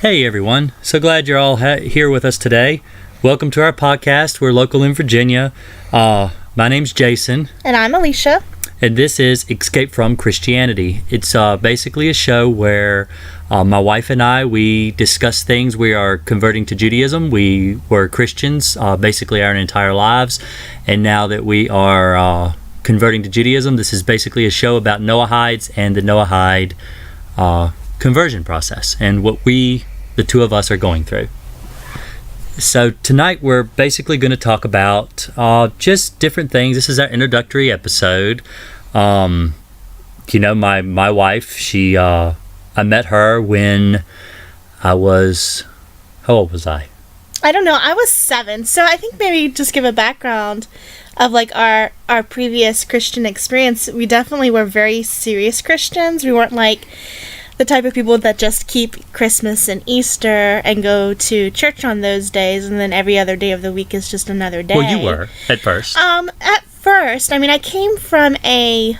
Hey everyone, so glad you're all here with us today. Welcome to our podcast. We're local in Virginia. My name's Jason. And I'm Alicia. And this is Escape from Christianity. It's basically a show where my wife and I, we discuss things. We are converting to Judaism. We were Christians basically our entire lives. And now that we are converting to Judaism, this is basically a show about Noahides and the Noahide conversion process and what the two of us are going through. So tonight we're basically going to talk about just different things. This is our introductory episode. My wife, I met her when I was, how old was I? I don't know. I was 7. So I think maybe just give a background of like our previous Christian experience. We definitely were very serious Christians. We weren't like the type of people that just keep Christmas and Easter and go to church on those days, and then every other day of the week is just another day. Well, you were at first. At first, I mean, I came from You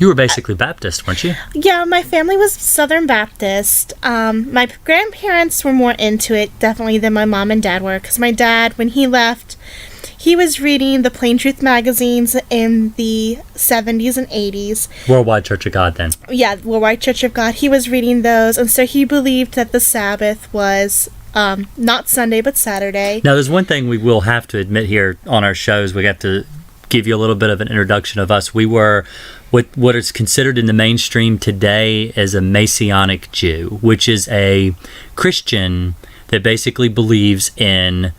were basically Baptist, weren't you? Yeah, my family was Southern Baptist. My grandparents were more into it, definitely, than my mom and dad were, because my dad, when he left, he was reading the Plain Truth magazines in the 70s and 80s. Worldwide Church of God, then. Yeah, Worldwide Church of God. He was reading those, and so he believed that the Sabbath was not Sunday, but Saturday. Now, there's one thing we will have to admit here on our shows. We have to give you a little bit of an introduction of us. We were what is considered in the mainstream today as a Messianic Jew, which is a Christian that basically believes in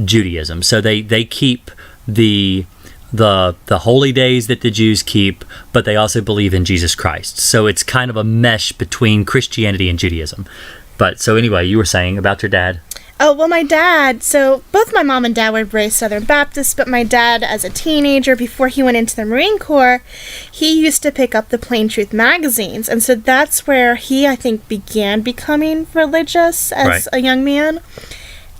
Judaism. So they keep the holy days that the Jews keep, but they also believe in Jesus Christ. So it's kind of a mesh between Christianity and Judaism. But so anyway, you were saying about your dad. Oh, well, my dad, so both my mom and dad were raised Southern Baptist, but my dad, as a teenager, before he went into the Marine Corps, he used to pick up the Plain Truth magazines. And so that's where he, I think, began becoming religious as a young man.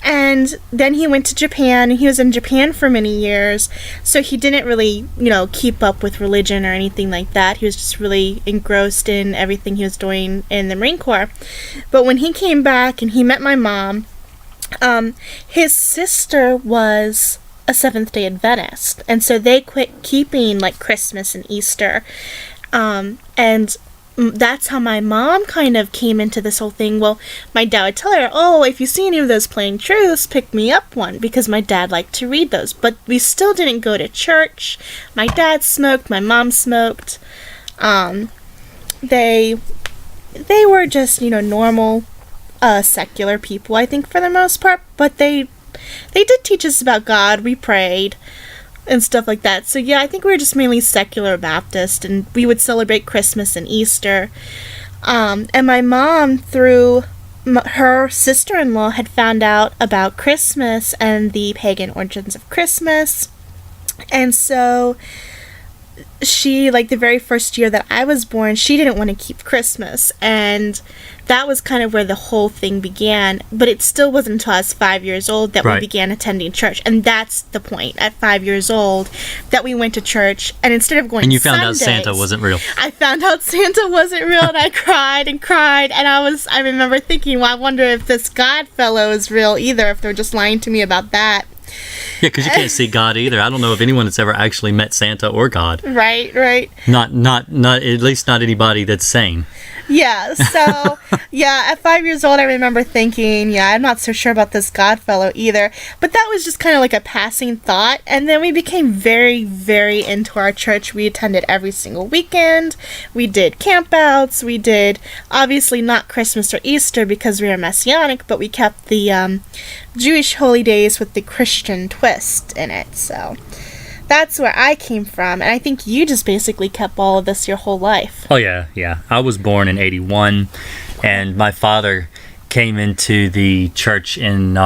And then he went to Japan, and he was in Japan for many years, so he didn't really, keep up with religion or anything like that. He was just really engrossed in everything he was doing in the Marine Corps. But when he came back and he met my mom, his sister was a Seventh-day Adventist, and so they quit keeping, like, Christmas and Easter, and that's how my mom kind of came into this whole thing. Well, my dad would tell her, oh, if you see any of those Plain Truths, pick me up one, because my dad liked to read those. But we still didn't go to church. My dad smoked, my mom smoked. They were just, normal, secular people, I think, for the most part. But they did teach us about God. We prayed and stuff like that. So yeah, I think we were just mainly secular Baptist, and we would celebrate Christmas and Easter. And my mom, through her sister-in-law, had found out about Christmas and the pagan origins of Christmas. And so she, like, the very first year that I was born, she didn't want to keep Christmas, and that was kind of where the whole thing began. But it still wasn't until I was 5 years old that we began attending church, and that's the point, at 5 years old, that we went to church. And instead of going, and you found out Santa wasn't real. I found out Santa wasn't real, and I cried and cried, and I remember thinking, well, I wonder if this God fellow is real either, if they're just lying to me about that. Yeah, because you can't see God either. I don't know if anyone that's ever actually met Santa or God. Right. Not at least not anybody that's sane. Yeah, so, at 5 years old, I remember thinking, I'm not so sure about this God fellow either. But that was just kind of like a passing thought. And then we became very, very into our church. We attended every single weekend. We did campouts. We did, obviously, not Christmas or Easter because we were Messianic, but we kept the Jewish holy days with the Christian twist in it. So that's where I came from, and I think you just basically kept all of this your whole life. Oh, yeah. I was born in 81, and my father came into the church in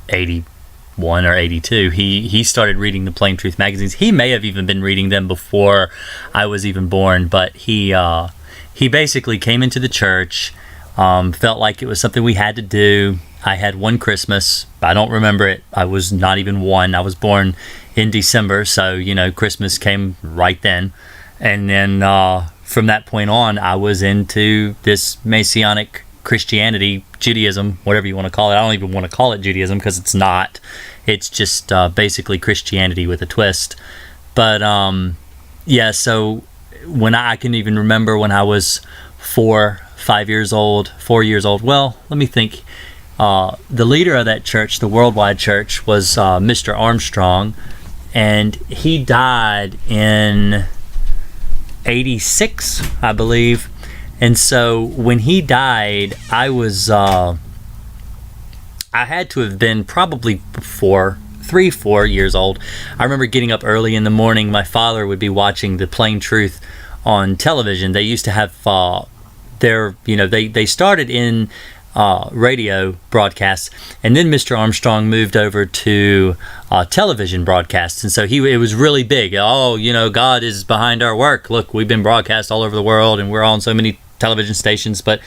81 or 82. He started reading the Plain Truth magazines. He may have even been reading them before I was even born, but he basically came into the church, felt like it was something we had to do. I had one Christmas. I don't remember it. I was not even one. I was born in December, so, Christmas came right then. And then from that point on, I was into this Messianic Christianity, Judaism, whatever you want to call it. I don't even want to call it Judaism because it's not. It's just basically Christianity with a twist. But yeah, so when I can even remember when I was 4 years old. Well, let me think. The leader of that church, the worldwide church, was Mr. Armstrong, and he died in 86, I believe. And so when he died, I had to have been probably 4 years old. I remember getting up early in the morning. My father would be watching The Plain Truth on television. They used to have they started in radio broadcasts, and then Mr. Armstrong moved over to television broadcasts, and so it was really big. God is behind our work. Look, we've been broadcast all over the world, and we're on so many television stations. But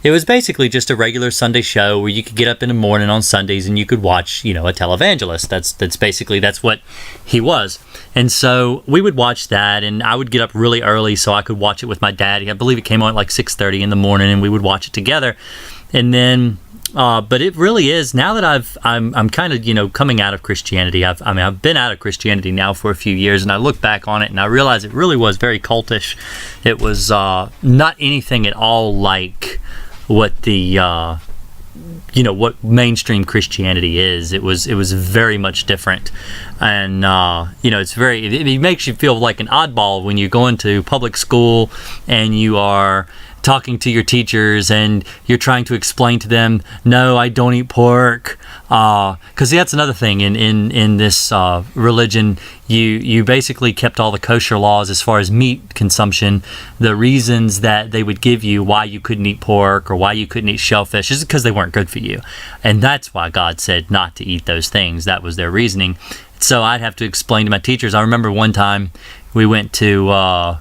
it was basically just a regular Sunday show where you could get up in the morning on Sundays and you could watch, a televangelist. That's what he was. And so we would watch that, and I would get up really early so I could watch it with my dad. I believe it came on at like 6:30 in the morning, and we would watch it together. And then but it really is, now that I'm kind of coming out of Christianity. I've been out of Christianity now for a few years, and I look back on it and I realize it really was very cultish. It was not anything at all like what the what mainstream Christianity is. It was very much different, and it makes you feel like an oddball when you go into public school and you are talking to your teachers and you're trying to explain to them, no, I don't eat pork, because that's another thing in this religion. You basically kept all the kosher laws as far as meat consumption. The reasons that they would give you why you couldn't eat pork or why you couldn't eat shellfish is because they weren't good for you, and that's why God said not to eat those things. That was their reasoning. So I'd have to explain to my teachers. I remember one time we went to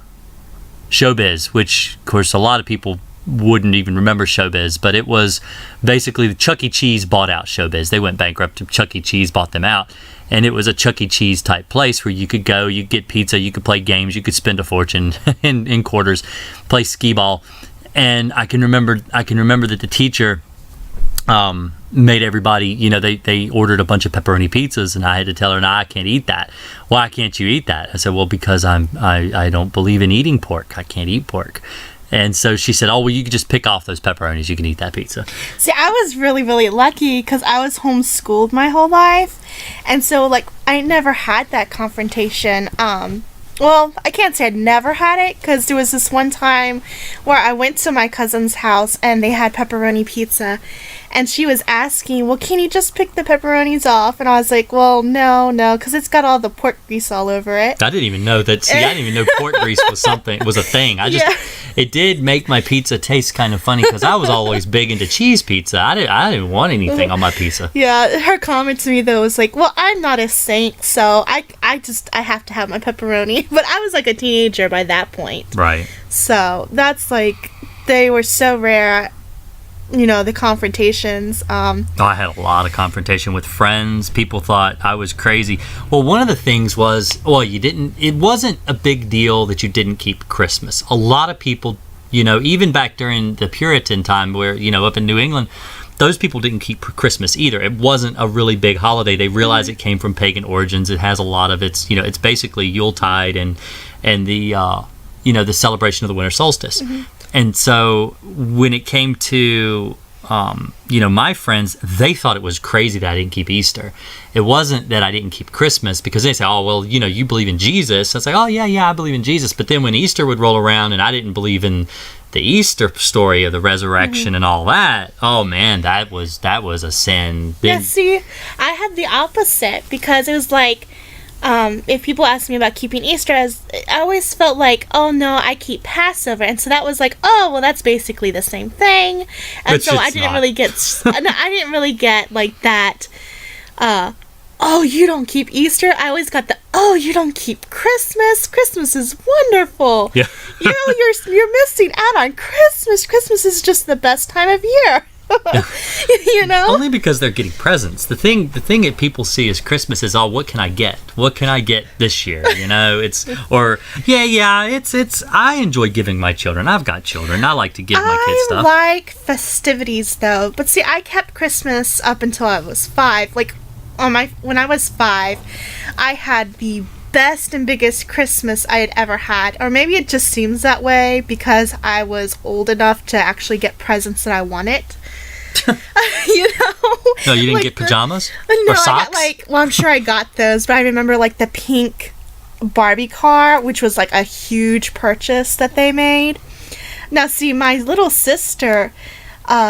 Showbiz, which of course a lot of people wouldn't even remember Showbiz, but it was basically Chuck E. Cheese bought out Showbiz. They went bankrupt. Chuck E. Cheese bought them out, and it was a Chuck E. Cheese type place where you could go, you could get pizza, you could play games, you could spend a fortune in quarters, play skee ball. And I can remember that the teacher made everybody, they ordered a bunch of pepperoni pizzas, and I had to tell her, no, I can't eat that. Why can't you eat that? I said, well, because I don't believe in eating pork. I can't eat pork. And so she said, oh, well, you can just pick off those pepperonis. You can eat that pizza. See, I was really, really lucky because I was homeschooled my whole life. And so, I never had that confrontation. Well, I can't say I'd never had it, because there was this one time where I went to my cousin's house and they had pepperoni pizza, and she was asking, well, can you just pick the pepperonis off? And I was like, well, no, because it's got all the pork grease all over it. I didn't even know that. See, I didn't even know pork grease was a thing. It did make my pizza taste kind of funny, because I was always big into cheese pizza. I didn't want anything on my pizza. Yeah, her comment to me though was like, well, I'm not a saint, so I have to have my pepperoni. But I was like a teenager by that point. Right. So that's they were so rare, the confrontations. I had a lot of confrontation with friends. People thought I was crazy. Well, one of the things was, it wasn't a big deal that you didn't keep Christmas. A lot of people, even back during the Puritan time where, up in New England, those people didn't keep Christmas either. It wasn't a really big holiday. They realized it came from pagan origins. It has a lot of its, it's basically Yuletide and the, the celebration of the winter solstice. Mm-hmm. And so when it came to, my friends, they thought it was crazy that I didn't keep Easter. It wasn't that I didn't keep Christmas, because they say, oh, well, you believe in Jesus. I was like, oh, yeah, I believe in Jesus. But then when Easter would roll around and I didn't believe in the Easter story of the resurrection and all that, oh man, that was a sin. Yeah, see, I had the opposite, because it was like, if people asked me about keeping Easter, I always felt like, oh no, I keep Passover, and so that was like, oh well, that's basically the same thing, and so I didn't really get like that. Oh, you don't keep Easter? I always got the, oh, you don't keep Christmas? Christmas is wonderful. Yeah. You're missing out on Christmas. Christmas is just the best time of year. You know? Only because they're getting presents. The thing that people see as Christmas is, oh, what can I get? What can I get this year? You know, it's I enjoy giving my children. I've got children. I like to give my kids stuff. I like festivities though. But see, I kept Christmas up until I was 5. Like when I was 5, I had the best and biggest Christmas I had ever had. Or maybe it just seems that way because I was old enough to actually get presents that I wanted. You know? No, you didn't get pajamas? No, or socks? I got I'm sure I got those, but I remember the pink Barbie car, which was a huge purchase that they made. Now, see, my little sister,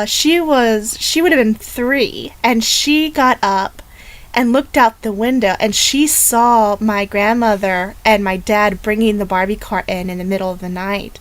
she would have been 3, and she got up and looked out the window, and she saw my grandmother and my dad bringing the Barbie car in the middle of the night.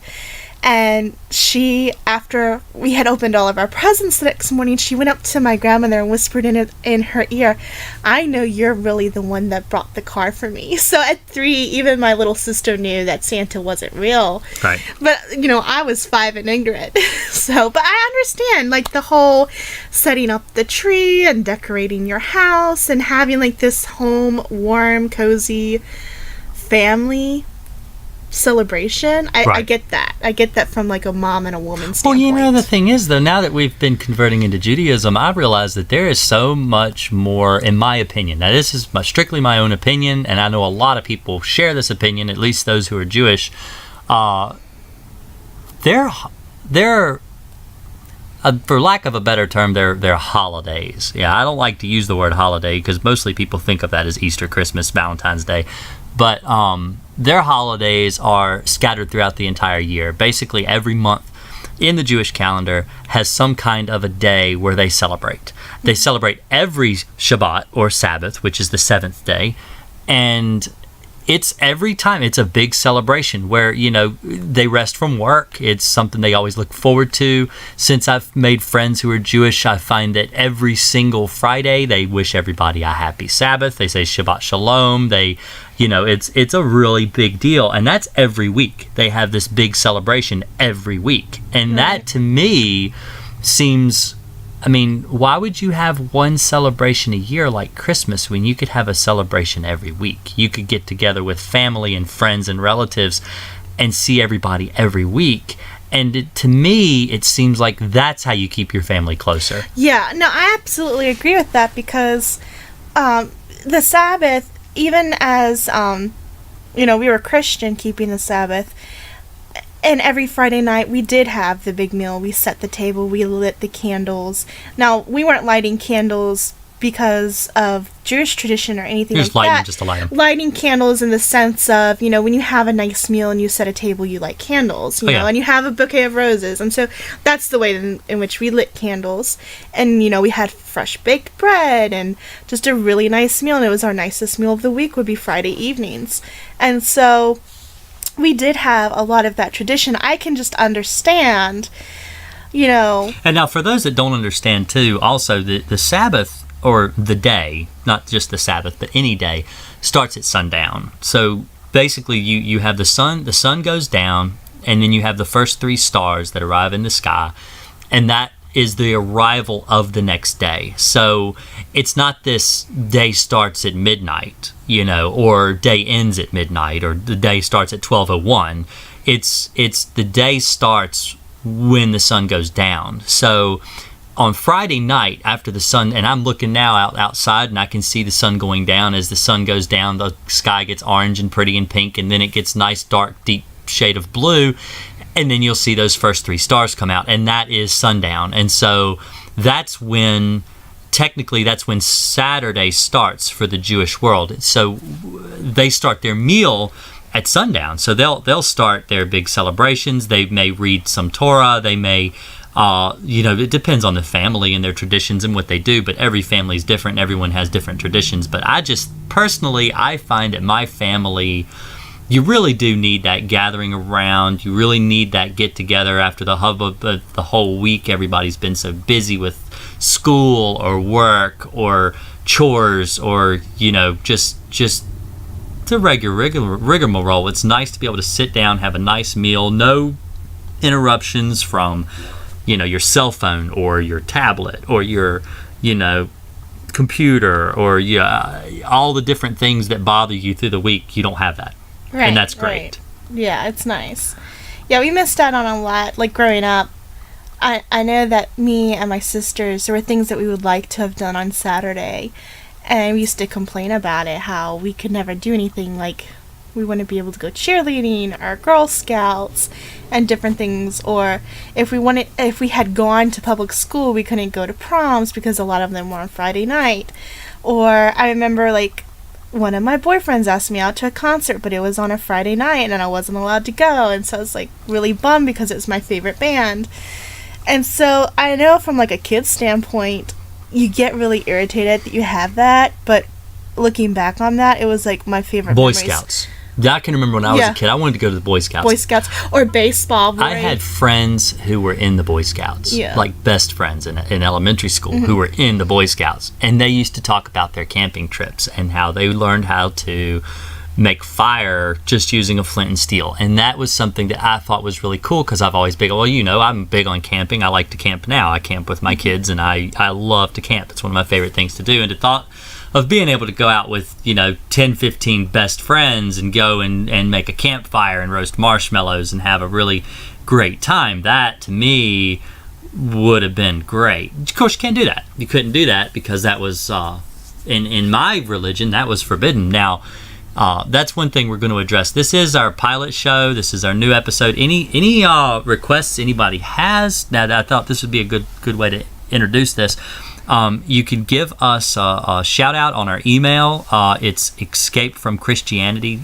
And she, after we had opened all of our presents the next morning, she went up to my grandmother and whispered in her ear, "I know you're really the one that brought the car for me." So at 3, even my little sister knew that Santa wasn't real. Right. But, I was 5 and ignorant. But I understand, the whole setting up the tree and decorating your house and having, this home, warm, cozy family celebration. I get that. I get that from a mom and a woman standpoint. Well, the thing is, though, now that we've been converting into Judaism, I realize that there is so much more, in my opinion. Now, this is strictly my own opinion, and I know a lot of people share this opinion, at least those who are Jewish. They're for lack of a better term, they're holidays. Yeah, I don't like to use the word holiday because mostly people think of that as Easter, Christmas, Valentine's Day. But their holidays are scattered throughout the entire year. Basically, every month in the Jewish calendar has some kind of a day where they celebrate. They celebrate every Shabbat or Sabbath, which is the 7th day, and it's every time. It's a big celebration where, they rest from work. It's something they always look forward to. Since I've made friends who are Jewish, I find that every single Friday they wish everybody a happy Sabbath. They say Shabbat Shalom. It's a really big deal. And that's every week. They have this big celebration every week. And that to me seems... why would you have one celebration a year like Christmas when you could have a celebration every week? You could get together with family and friends and relatives and see everybody every week. And to me, it seems like that's how you keep your family closer. Yeah, no, I absolutely agree with that because the Sabbath, even as, we were Christian keeping the Sabbath, and every Friday night, we did have the big meal. We set the table. We lit the candles. Now, we weren't lighting candles because of Jewish tradition or anything like that. Just to light them. Lighting candles in the sense of, when you have a nice meal and you set a table, you light candles, you know, and you have a bouquet of roses. And so that's the way in which we lit candles. And, we had fresh baked bread and just a really nice meal. And it was our nicest meal of the week would be Friday evenings. And so... we did have a lot of that tradition. I can just understand, And now, for those that don't understand, too, also, the Sabbath, or the day, not just the Sabbath, but any day, starts at sundown. So, basically, you have the sun goes down, and then you have the first 3 stars that arrive in the sky, and that is the arrival of the next day. So it's not this day starts at midnight, or day ends at midnight, or the day starts at 12:01. It's the day starts when the sun goes down. So on Friday night after the sun, and I'm looking now outside and I can see the sun going down. As the sun goes down, the sky gets orange and pretty and pink, and then it gets nice dark deep shade of blue. And then you'll see those first 3 stars come out, and that is sundown. And so that's when Saturday starts for the Jewish world. So they start their meal at sundown. So they'll start their big celebrations. They may read some Torah. They may, it depends on the family and their traditions and what they do. But every family is different. Everyone has different traditions. But I find that my family... you really do need that gathering around. You really need that get together after the hubbub of the whole week. Everybody's been so busy with school or work or chores or, just the rigmarole. It's nice to be able to sit down, have a nice meal, no interruptions from your cell phone or your tablet or your, computer or all the different things that bother you through the week. You don't have that. Right, and that's great. Right. Yeah, it's nice. Yeah, we missed out on a lot. Like, growing up, I know that me and my sisters, there were things that we would like to have done on Saturday, and we used to complain about it, how we could never do anything. Like, we wouldn't be able to go cheerleading or Girl Scouts and different things. Or if we had gone to public school, we couldn't go to proms because a lot of them were on Friday night. Or I remember, like, one of my boyfriends asked me out to a concert, but it was on a Friday night and I wasn't allowed to go. And so I was, like, really bummed because it was my favorite band. And so I know from, like, a kid's standpoint, you get really irritated that you have that. But looking back on that, it was, like, my favorite Boy memories. Scouts. I can remember when I was a kid, I wanted to go to the Boy Scouts. Boy Scouts or baseball. I had friends who were in the Boy Scouts, like best friends in elementary school who were in the Boy Scouts. And they used to talk about their camping trips and how they learned how to make fire just using a flint and steel. And that was something that I thought was really cool because I've always I'm big on camping. I like to camp now. I camp with my kids and I love to camp. It's one of my favorite things to do. And to thought of being able to go out with 10, 15 best friends and go and make a campfire and roast marshmallows and have a really great time, that to me would have been great. Of course, you can't do that. You couldn't do that because that was in my religion, that was forbidden. Now that's one thing we're going to address. This is our pilot show. This is our new episode. Any requests anybody has, now I thought this would be a good way to introduce this. You can give us a shout out on our email. It's escapefromchristianity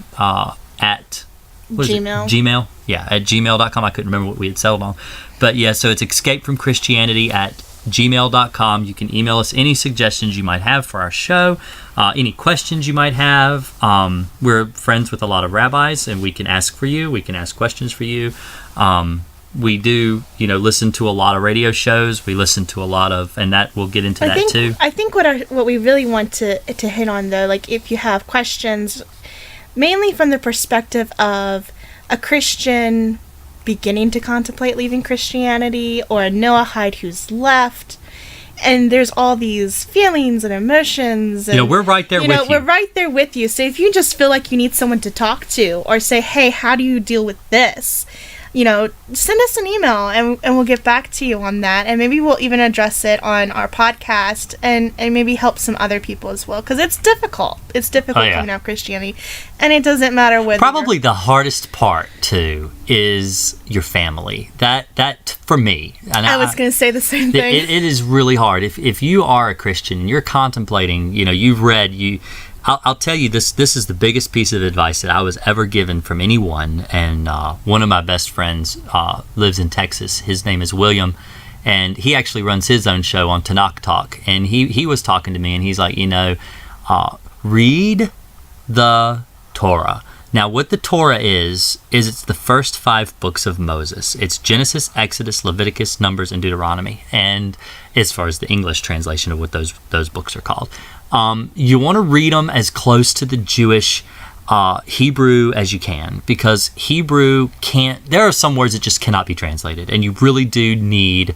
at Gmail. Gmail. Yeah, at gmail.com. I couldn't remember what we had settled on. But yeah, so it's escapefromchristianity at gmail.com. You can email us any suggestions you might have for our show, any questions you might have. We're friends with a lot of rabbis, and we can ask for you. We can ask questions for you. We do, listen to a lot of radio shows. We listen to a lot of, and that we'll get into that too. I think what we really want to hit on, though, like if you have questions, mainly from the perspective of a Christian beginning to contemplate leaving Christianity, or a Noahide who's left, and there's all these feelings and emotions. And, we're right there with you. We're right there with you. So if you just feel like you need someone to talk to, or say, hey, how do you deal with this? Send us an email and we'll get back to you on that. And maybe we'll even address it on our podcast and maybe help some other people as well. Because it's difficult. It's difficult coming out of Christianity. And it doesn't matter whether... Probably the hardest part, too, is your family. That for me... And I was going to say the same thing. It is really hard. If you are a Christian and you're contemplating, you've read... I'll tell you, this is the biggest piece of advice that I was ever given from anyone. And one of my best friends lives in Texas. His name is William, and he actually runs his own show on Tanakh Talk. And he was talking to me, and he's like, read the Torah. Now, what the Torah is it's the first 5 books of Moses. It's Genesis, Exodus, Leviticus, Numbers, and Deuteronomy. And as far as the English translation of what those books are called. You want to read them as close to the Jewish Hebrew as you can, because Hebrew there are some words that just cannot be translated, and you really do need,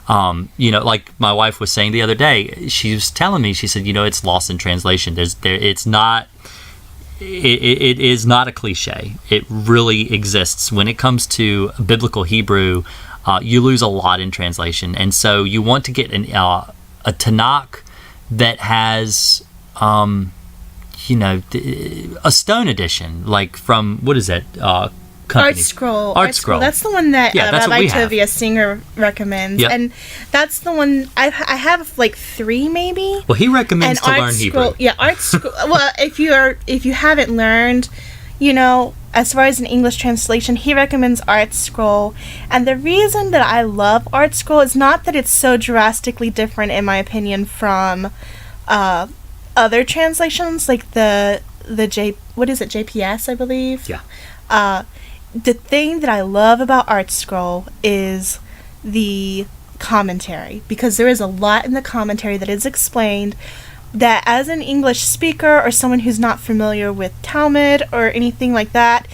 like my wife was saying the other day, she was telling me, she said, it's lost in translation. It's not, it is not a cliche. It really exists. When it comes to biblical Hebrew, you lose a lot in translation, and so you want to get a Tanakh that has, a stone edition, like from, what is that company? Artscroll. That's the one that Rabbi Tovia Singer recommends. Yep. And that's the one, I have like 3 maybe. Well, he recommends to learn Hebrew. Yeah, Artscroll. Well, if you haven't learned, as far as an English translation, he recommends Artscroll. And the reason that I love Artscroll is not that it's so drastically different, in my opinion, from other translations, like JPS, I believe? Yeah. The thing that I love about Artscroll is the commentary, because there is a lot in the commentary that is explained that as an English speaker or someone who's not familiar with Talmud or anything like that,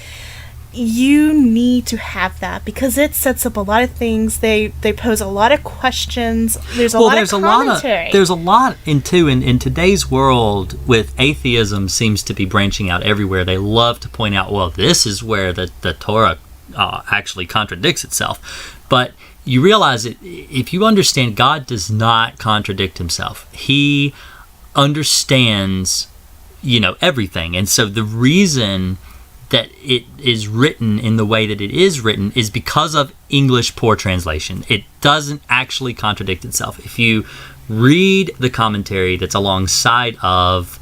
you need to have that because it sets up a lot of things. They pose a lot of questions. There's a lot of commentary. There's a lot in today's world with atheism seems to be branching out everywhere. They love to point out, well, this is where the Torah actually contradicts itself. But you realize that if you understand, God does not contradict himself. He understands, everything. And so the reason that it is written in the way that it is written is because of English poor translation. It doesn't actually contradict itself. If you read the commentary that's alongside of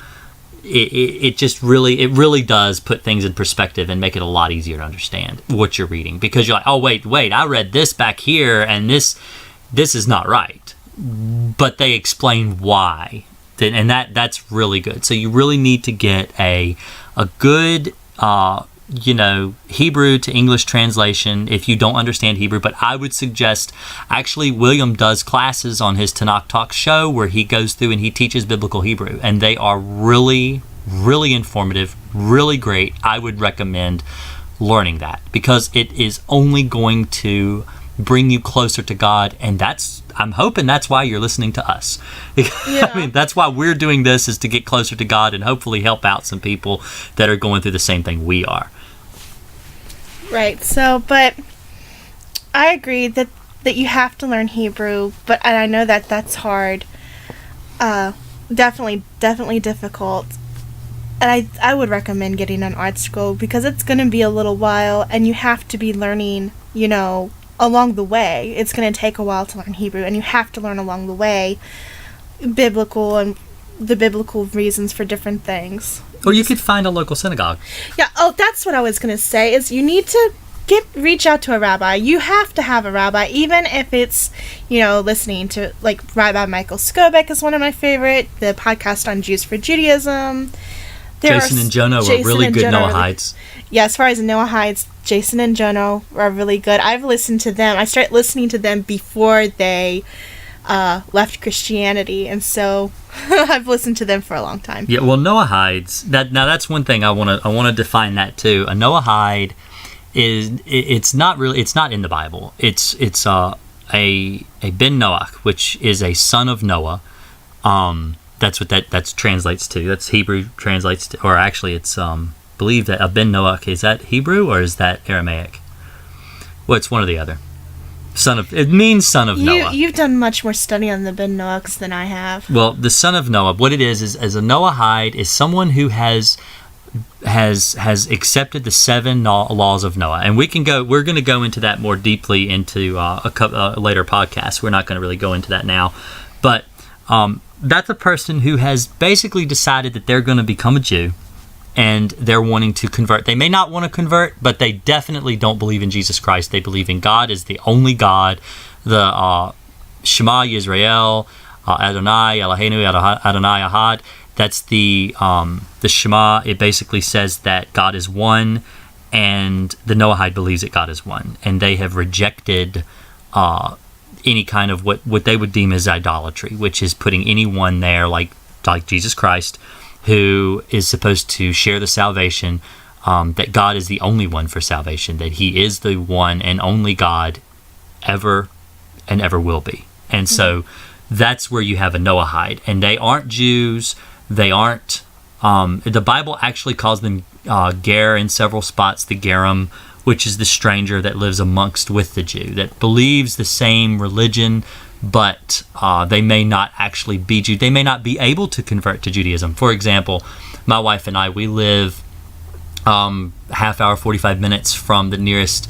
it, it really does put things in perspective and make it a lot easier to understand what you're reading, because you're like, oh wait, I read this back here and this is not right, but they explain why, and that's really good. So you really need to get a good Hebrew to English translation if you don't understand Hebrew. But I would suggest, actually, William does classes on his Tanakh Talk show where he goes through and he teaches biblical Hebrew, and they are really, really informative, really great. I would recommend learning that because it is only going to bring you closer to God, and I'm hoping that's why you're listening to us. Yeah. I mean, that's why we're doing this, is to get closer to God and hopefully help out some people that are going through the same thing we are. Right. So, but I agree that you have to learn Hebrew, and I know that that's hard. Definitely difficult. And I would recommend getting an Artscroll because it's going to be a little while, and you have to be learning, along the way. It's going to take a while to learn Hebrew, and you have to learn along the way biblical and the biblical reasons for different things. Or you could find a local synagogue. Yeah, that's what I was going to say, is you need to reach out to a rabbi. You have to have a rabbi, even if it's, listening to, like, Rabbi Michael Skobek is one of my favorite, the podcast on Jews for Judaism. Jason and Jono are really good Noahides. Yeah, as far as Noahides, Jason and Jono are really good. I've listened to them. I started listening to them before they left Christianity, and so I've listened to them for a long time. Yeah, well, Noahides. That's one thing I want to define that too. A Noahide it's not in the Bible. It's a Ben Noach, which is a son of Noah. That's what that translates to. That's Hebrew translates to, or actually it's believe that a Ben Noach, is that Hebrew or is that Aramaic? Well, it's one or the other. It means son of Noah. You've done much more study on the Ben Noachs than I have. Well, the son of Noah, what it is a Noahide is someone who has accepted the 7 laws of Noah, and we're going to go into that more deeply into a later podcast. We're not going to really go into that now, but that's a person who has basically decided that they're going to become a Jew, and they're wanting to convert. They may not want to convert, but they definitely don't believe in Jesus Christ. They believe in God as the only God, the Shema Yisrael, Adonai Eloheinu Adonai Ahad. That's the Shema. It basically says that God is one, and the Noahide believes that God is one, and they have rejected any kind of what they would deem as idolatry, which is putting anyone there like Jesus Christ, who is supposed to share the salvation, that God is the only one for salvation, that he is the one and only God ever and ever will be. And so that's where you have a Noahide, and they aren't Jews. They aren't, the Bible actually calls them Ger in several spots, the Gerim, which is the stranger that lives amongst with the Jew, that believes the same religion, but they may not actually be Jew. They may not be able to convert to Judaism. For example, my wife and I, we live half hour, 45 minutes from the nearest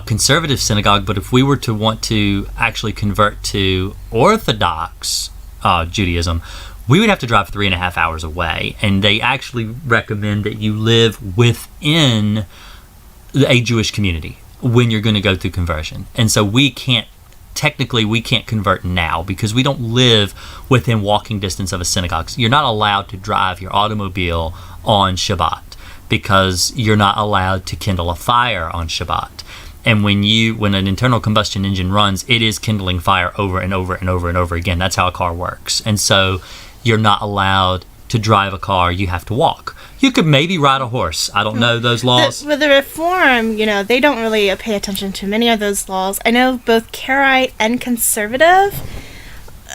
conservative synagogue, but if we were to want to actually convert to Orthodox Judaism, we would have to drive 3.5 hours away, and they actually recommend that you live within a Jewish community when you're going to go through conversion. And so we can't convert now because we don't live within walking distance of a synagogue. So you're not allowed to drive your automobile on Shabbat because you're not allowed to kindle a fire on Shabbat. And when an internal combustion engine runs, it is kindling fire over and over and over and over again. That's how a car works. And so you're not allowed to drive a car. You have to walk. You could maybe ride a horse. I don't know those laws. With the Reform, they don't really pay attention to many of those laws. I know both Karaite and Conservative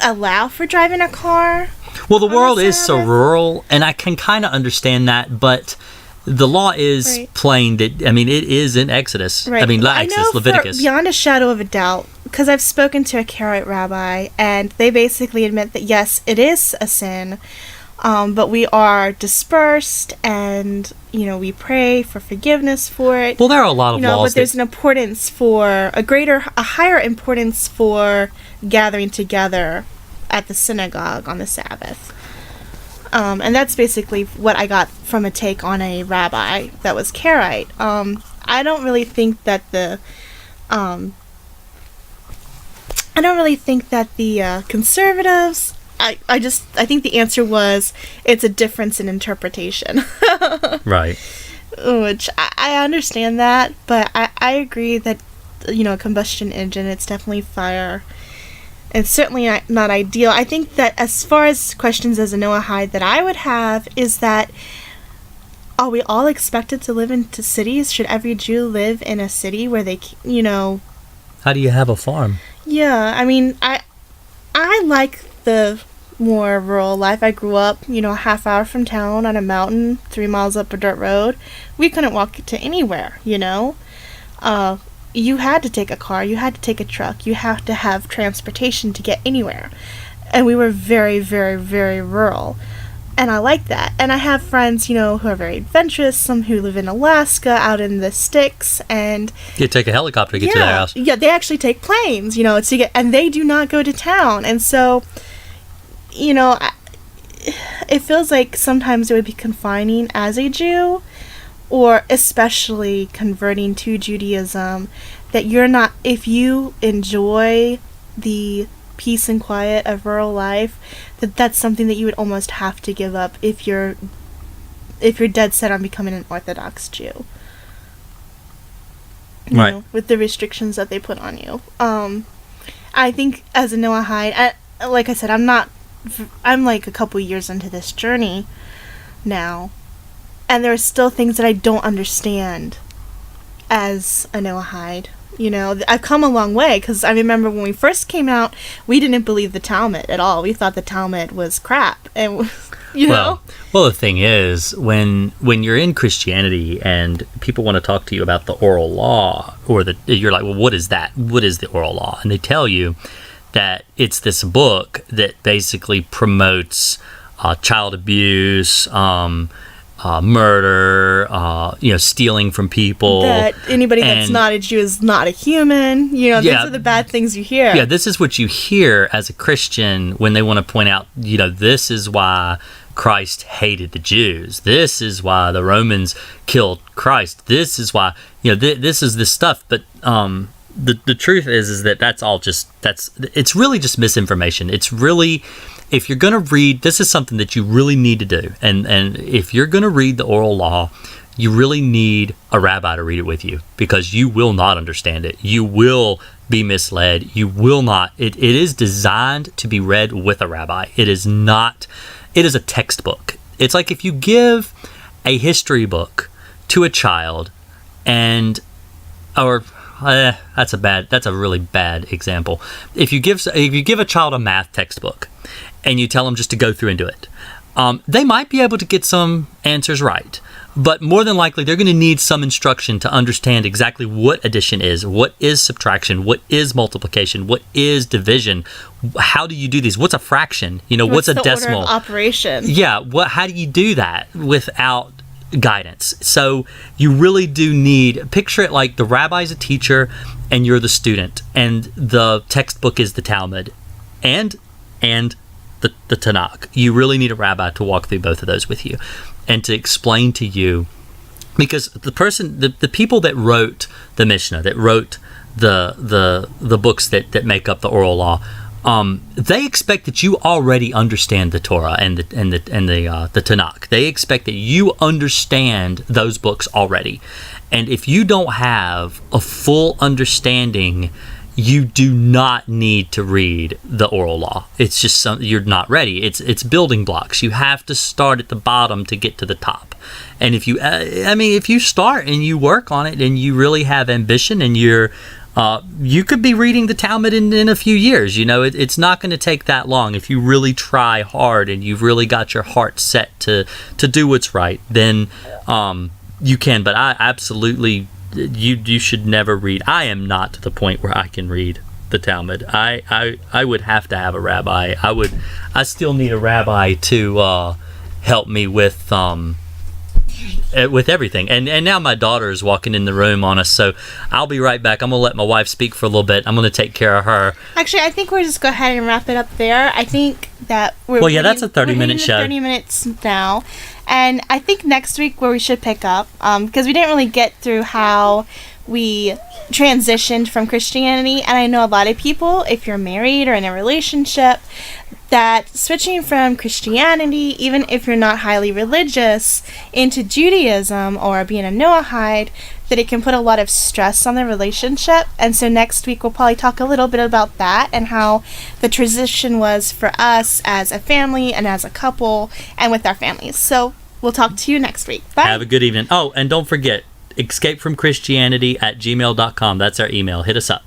allow for driving a car. Well, the world is so rural, and I can kind of understand that, but the law is plain that, it is in Exodus. Right. Exodus, Leviticus. Beyond a shadow of a doubt, because I've spoken to a Karaite rabbi, and they basically admit that, yes, it is a sin, but we are dispersed, and, we pray for forgiveness for it. Well, there are a lot of laws. But there's an importance for, a higher importance for gathering together at the synagogue on the Sabbath. And that's basically what I got from a take on a rabbi that was Karaite. I don't really think that the conservatives. I think the answer was it's a difference in interpretation. Right. Which I understand that, but I agree that a combustion engine, it's definitely fire. It's certainly not ideal. I think that as far as questions as a Noahide that I would have is that, are we all expected to live into cities? Should every Jew live in a city where they, How do you have a farm? Yeah, I like the more rural life. I grew up, a half hour from town on a mountain, 3 miles up a dirt road. We couldn't walk to anywhere, You had to take a car, you had to take a truck, you have to have transportation to get anywhere. And we were very, very, very rural. And I like that. And I have friends, who are very adventurous, some who live in Alaska, out in the sticks, and... You take a helicopter to get to their house. Yeah, they actually take planes, to get... And they do not go to town. And so, it feels like sometimes it would be confining as a Jew, or especially converting to Judaism, that you're not, if you enjoy the peace and quiet of rural life, that's something that you would almost have to give up if you're dead set on becoming an Orthodox Jew. Right. With the restrictions that they put on you. I think as a Noahide, like I said, I'm like a couple years into this journey now. And there are still things that I don't understand as a Noahide. I've come a long way, because I remember when we first came out, we didn't believe the Talmud at all. We thought the Talmud was crap. And, Well, the thing is, when you're in Christianity and people want to talk to you about the oral law, you're like, well, what is that? What is the oral law? And they tell you that it's this book that basically promotes child abuse, murder, stealing from people. That anybody that's not a Jew is not a human. These are the bad things you hear. Yeah, this is what you hear as a Christian when they want to point out, this is why Christ hated the Jews. This is why the Romans killed Christ. This is why, this is this stuff. But the truth is that it's really just misinformation. It's really... If you're going to read, this is something that you really need to do. And if you're going to read the oral law, you really need a rabbi to read it with you, because you will not understand it. You will be misled. You will not. It is designed to be read with a rabbi. It is not. It is a textbook. It's like if you give a history book to a child that's a really bad example. If you give a child a math textbook and you tell them just to go through and do it, they might be able to get some answers right, but more than likely they're going to need some instruction to understand exactly what addition is, what is subtraction, what is multiplication, what is division, how do you do these, what's a fraction, what's a decimal, order of operation. Yeah, how do you do that without guidance? So you really do need, picture it like the rabbi's a teacher and you're the student, and the textbook is the Talmud and the Tanakh. You really need a rabbi to walk through both of those with you and to explain to you, because the people that wrote the Mishnah, that wrote the books that make up the oral law, they expect that you already understand the Torah and the Tanakh. They expect that you understand those books already. And if you don't have a full understanding, you do not need to read the oral law. It's just you're not ready. It's building blocks. You have to start at the bottom to get to the top. And if you, if you start and you work on it and you really have ambition and you could be reading the Talmud in a few years. It's not going to take that long. If you really try hard and you've really got your heart set to do what's right, then you can. But I absolutely, you should never read. I am not to the point where I can read the Talmud. I would have to have a rabbi. I still need a rabbi to help me with everything. And now my daughter is walking in the room on us, so I'll be right back. I'm going to let my wife speak for a little bit. I'm going to take care of her. Actually, I think we'll just go ahead and wrap it up there. I think that that's a 30-minute show. 30 minutes now. And I think next week where we should pick up, because we didn't really get through how we transitioned from Christianity. And I know a lot of people, if you're married or in a relationship, that switching from Christianity, even if you're not highly religious, into Judaism or being a Noahide, that it can put a lot of stress on the relationship. And so next week we'll probably talk a little bit about that and how the transition was for us as a family and as a couple and with our families. So we'll talk to you next week. Bye. Have a good evening. Oh, and don't forget, escapefromchristianity@gmail.com. That's our email. Hit us up.